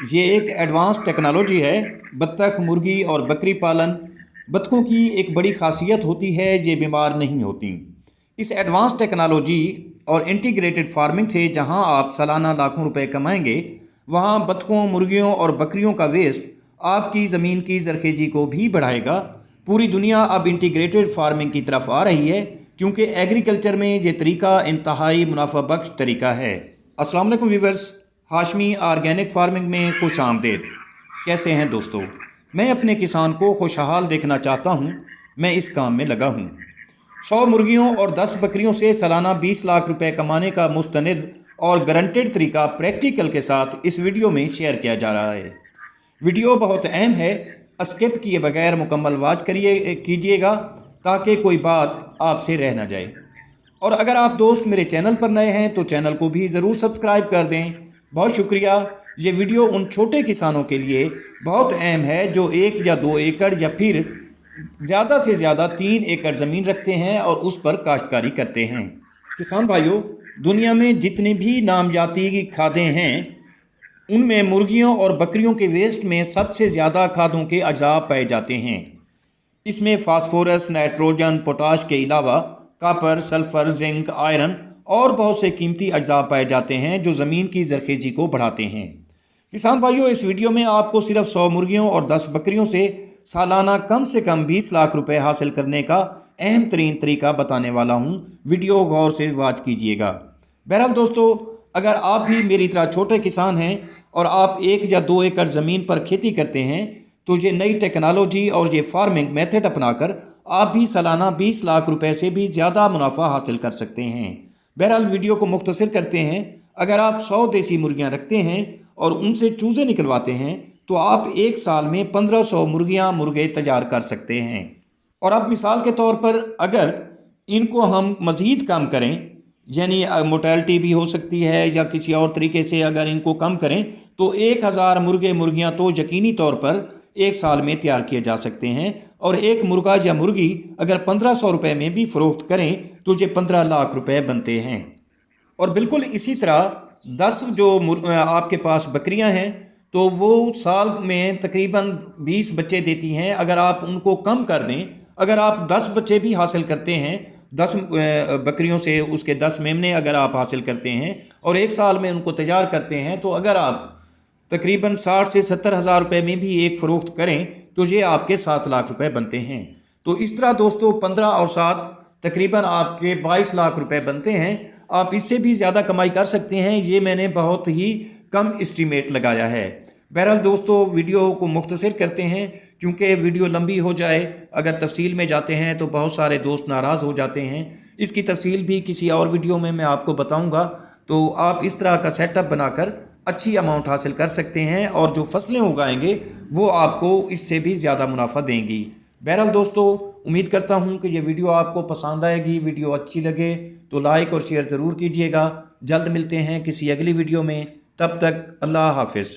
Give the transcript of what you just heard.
ये एक advance technology है। बत्तख, मुर्गी और बकरी पालन। बत्तखों की एक बड़ी खासियत होती है, ये बीमार नहीं होती। इस एडवांस टेक्नोलॉजी और इंटीग्रेटेड फार्मिंग से जहां आप सालाना लाखों रुपए कमाएंगे, वहां बत्तखों, मुर्गियों और बकरियों का वेस्ट आपकी ज़मीन की जरखेजी को भी बढ़ाएगा। पूरी दुनिया अब इंटीग्रेटेड फार्मिंग की तरफ आ रही है, क्योंकि एग्रीकल्चर में ये तरीका इंतहाई मुनाफा बख्श तरीका है। अस्सलाम वालेकुम व्यूवर्स, हाशमी ऑर्गेनिक फार्मिंग में खुश आमदेद। कैसे हैं दोस्तों? मैं अपने किसान को खुशहाल देखना चाहता हूं। मैं इस काम में लगा हूं। 100 मुर्गियों और 10 बकरियों से सालाना 20 लाख रुपए कमाने का मुस्तनिद और गारंटेड तरीका प्रैक्टिकल के साथ इस वीडियो में शेयर किया जा रहा है। वीडियो बहुत अहम है, स्किप किए बगैर मुकम्मल वॉच कीजिएगा ताकि कोई बात आपसे रह ना जाए। और अगर आप दोस्त मेरे चैनल पर नए हैं तो चैनल को भी ज़रूर सब्सक्राइब कर दें। बहुत शुक्रिया। ये वीडियो उन छोटे किसानों के लिए बहुत अहम है जो 1 या 2 एकड़ या फिर ज़्यादा से ज़्यादा 3 एकड़ ज़मीन रखते हैं और उस पर काश्तकारी करते हैं। किसान भाइयों, दुनिया में जितनी भी नामजाती की खादें हैं, उनमें मुर्गियों और बकरियों के वेस्ट में सबसे ज़्यादा खादों के अज़ा पाए जाते हैं। इसमें फास्फोरस, नाइट्रोजन, पोटाश के अलावा कॉपर, सल्फर, जिंक, आयरन और बहुत से कीमती अज्जा पाए जाते हैं जो ज़मीन की जरखेजी को बढ़ाते हैं। किसान भाइयों, इस वीडियो में आपको सिर्फ 100 मुर्गियों और 10 बकरियों से सालाना कम से कम 20 लाख रुपए हासिल करने का अहम तरीन तरीका बताने वाला हूं। वीडियो गौर से वॉच कीजिएगा। बहरहाल दोस्तों, अगर आप भी मेरी तरह छोटे किसान हैं और आप 1 या 2 एकड़ ज़मीन पर खेती करते हैं, तो ये नई टेक्नोलॉजी और ये फार्मिंग मेथड अपनाकर आप भी सालाना 20 लाख रुपए से भी ज़्यादा मुनाफा हासिल कर सकते हैं। बहरहाल वीडियो को मुख्तसर करते हैं। अगर आप 100 देसी मुर्गियां रखते हैं और उनसे चूज़े निकलवाते हैं तो आप एक साल में 1500 मुर्गे तैयार कर सकते हैं। और अब मिसाल के तौर पर अगर इनको हम मज़ीद कम करें, यानी मोर्टेलिटी भी हो सकती है या किसी और तरीके से अगर इनको कम करें, तो 1000 मुर्गियां तो यकीनी तौर पर एक साल में तैयार किए जा सकते हैं। और एक मुर्गा या मुर्गी अगर 1500 रुपये में भी फ़रोख्त करें तो ये 15 लाख रुपए बनते हैं। और बिल्कुल इसी तरह 10 जो आपके पास बकरियां हैं तो वो साल में तकरीबन 20 बच्चे देती हैं। अगर आप उनको कम कर दें, अगर आप 10 बच्चे भी हासिल करते हैं 10 बकरियों से, उसके 10 मेमने अगर आप हासिल करते हैं और एक साल में उनको तैयार करते हैं, तो अगर आप तकरीबन 60 से 70 हज़ार रुपये में भी एक फ़रोख्त करें तो ये आपके 7 लाख रुपए बनते हैं। तो इस तरह दोस्तों 15 और 7 तकरीबन आपके 22 लाख रुपए बनते हैं। आप इससे भी ज़्यादा कमाई कर सकते हैं। ये मैंने बहुत ही कम एस्टीमेट लगाया है। बहरहाल दोस्तों, वीडियो को मुख्तसर करते हैं क्योंकि वीडियो लंबी हो जाए, अगर तफसील में जाते हैं तो बहुत सारे दोस्त नाराज़ हो जाते हैं। इसकी तफसील भी किसी और वीडियो में मैं आपको बताऊँगा। तो आप इस तरह का सेटअप बनाकर अच्छी अमाउंट हासिल कर सकते हैं और जो फसलें उगाएंगे वो आपको इससे भी ज़्यादा मुनाफा देंगी। बहरहाल दोस्तों, उम्मीद करता हूं कि ये वीडियो आपको पसंद आएगी। वीडियो अच्छी लगे तो लाइक और शेयर ज़रूर कीजिएगा। जल्द मिलते हैं किसी अगली वीडियो में। तब तक अल्लाह हाफिज़।